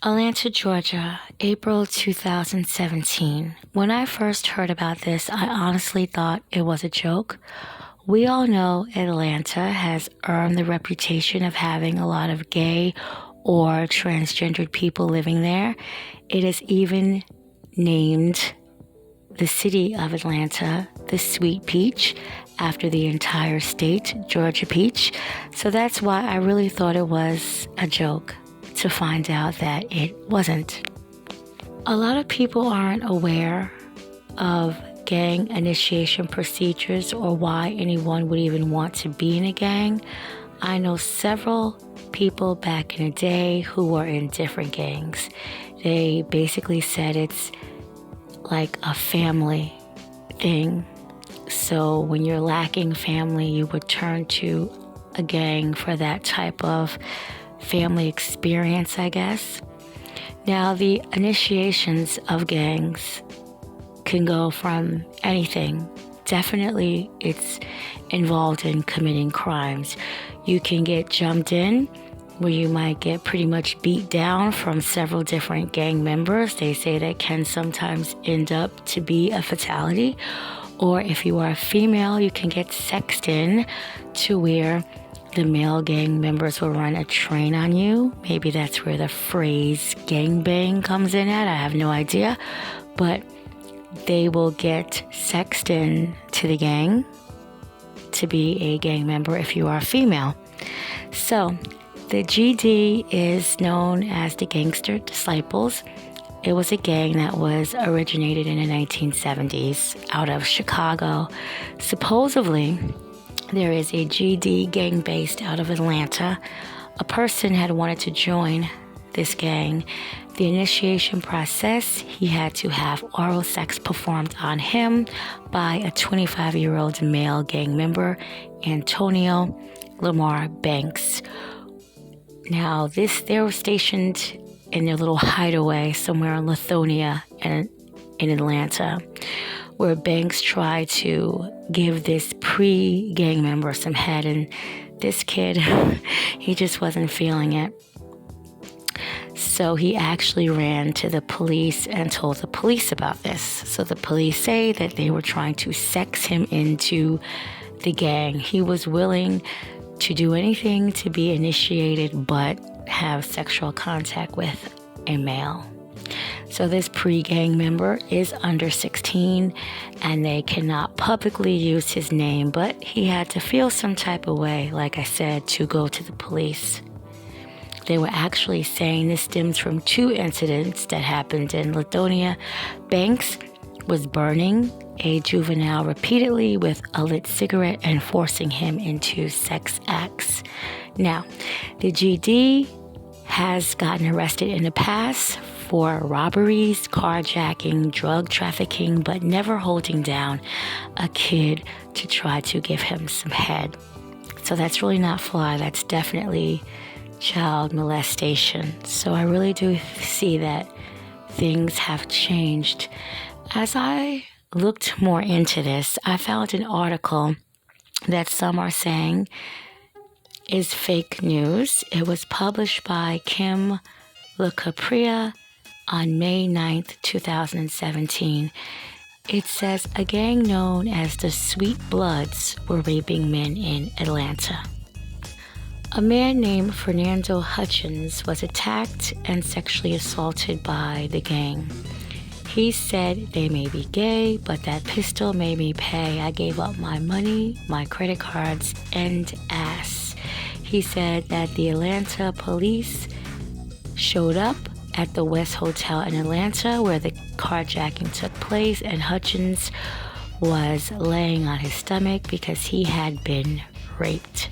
Atlanta, Georgia, April 2017. When I first heard about this, I honestly thought it was a joke. We all know Atlanta has earned the reputation of having a lot of gay or transgendered people living there. It is even named the city of Atlanta the Sweet Peach after the entire state, Georgia Peach. So that's why I really thought it was a joke to find out that it wasn't. A lot of people aren't aware of gang initiation procedures or why anyone would even want to be in a gang. I know several people back in the day who were in different gangs. They basically said it's like a family thing. So when you're lacking family, you would turn to a gang for that type of family experience, I guess. Now, the initiations of gangs can go from anything. Definitely, it's involved in committing crimes. You can get jumped in, where you might get pretty much beat down from several different gang members. They say that can sometimes end up to be a fatality. Or if you are a female, you can get sexed in to where the male gang members will run a train on you. Maybe that's where the phrase gangbang comes in at. I have no idea. But they will get sexed in to the gang to be a gang member if you are a female. So the GD is known as the Gangster Disciples. It was a gang that was originated in the 1970s out of Chicago. Supposedly, there is a GD gang based out of Atlanta. A person had wanted to join this gang. The initiation process, he had to have oral sex performed on him by a 25-year-old male gang member, Antonio Lamar Banks. Now, they were stationed in their little hideaway somewhere in Lithonia and in Atlanta, where Banks tried to give this pre-gang member some head, and this kid, he just wasn't feeling it. So he actually ran to the police and told the police about this. So the police say that they were trying to sex him into the gang. He was willing to do anything to be initiated but have sexual contact with a male. So this pre-gang member is under 16 and they cannot publicly use his name, but he had to feel some type of way, like I said, to go to the police. They were actually saying this stems from two incidents that happened in Lithonia. Banks was burning a juvenile repeatedly with a lit cigarette and forcing him into sex acts. Now, the GD has gotten arrested in the past for robberies, carjacking, drug trafficking, but never holding down a kid to try to give him some head. So that's really not fly. That's definitely child molestation. So I really do see that things have changed. As I looked more into this, I found an article that some are saying is fake news. It was published by Kim LaCapria on May 9th, 2017. It says a gang known as the Sweet Bloods were raping men in Atlanta. A man named Fernando Hutchins was attacked and sexually assaulted by the gang. He said they may be gay, but that pistol made me pay. I gave up my money, my credit cards, and ass. He said that the Atlanta police showed up at the West Hotel in Atlanta where the carjacking took place, and Hutchins was laying on his stomach because he had been raped.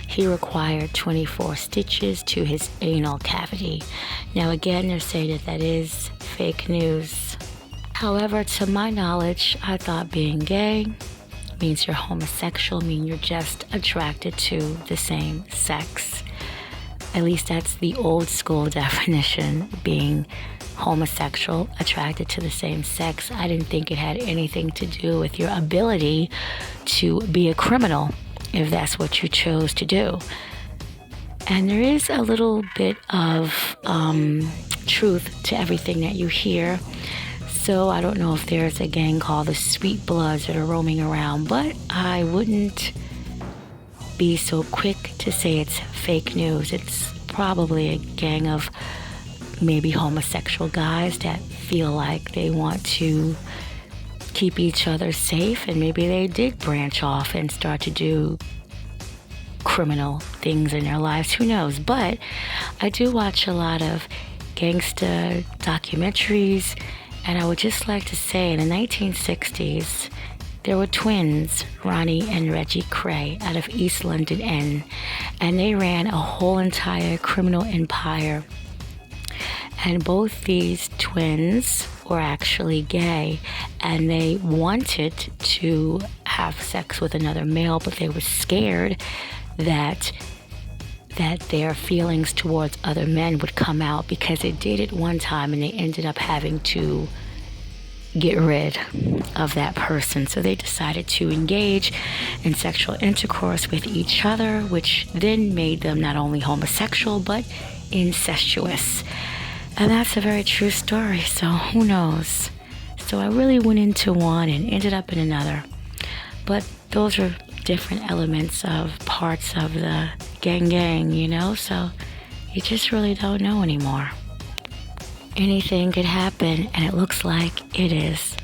He required 24 stitches to his anal cavity. Now again, they're saying that is fake news. However, to my knowledge, I thought being gay means you're homosexual, means you're just attracted to the same sex. At least that's the old school definition, being homosexual, attracted to the same sex. I didn't think it had anything to do with your ability to be a criminal, if that's what you chose to do. And there is a little bit of truth to everything that you hear. So I don't know if there's a gang called the Sweet Bloods that are roaming around, but I wouldn't be so quick to say it's fake news. It's probably a gang of maybe homosexual guys that feel like they want to keep each other safe, and maybe they did branch off and start to do criminal things in their lives. Who knows? But I do watch a lot of gangster documentaries, and I would just like to say in the 1960s, there were twins, Ronnie and Reggie Cray, out of East London End, and they ran a whole entire criminal empire. And both these twins were actually gay, and they wanted to have sex with another male, but they were scared that their feelings towards other men would come out, because they did it one time and they ended up having to get rid of that person. So they decided to engage in sexual intercourse with each other, which then made them not only homosexual but incestuous. And that's a very true story, so who knows? So I really went into one and ended up in another. But those are different elements of parts of the gang, you know? So you just really don't know anymore. Anything could happen, and it looks like it is.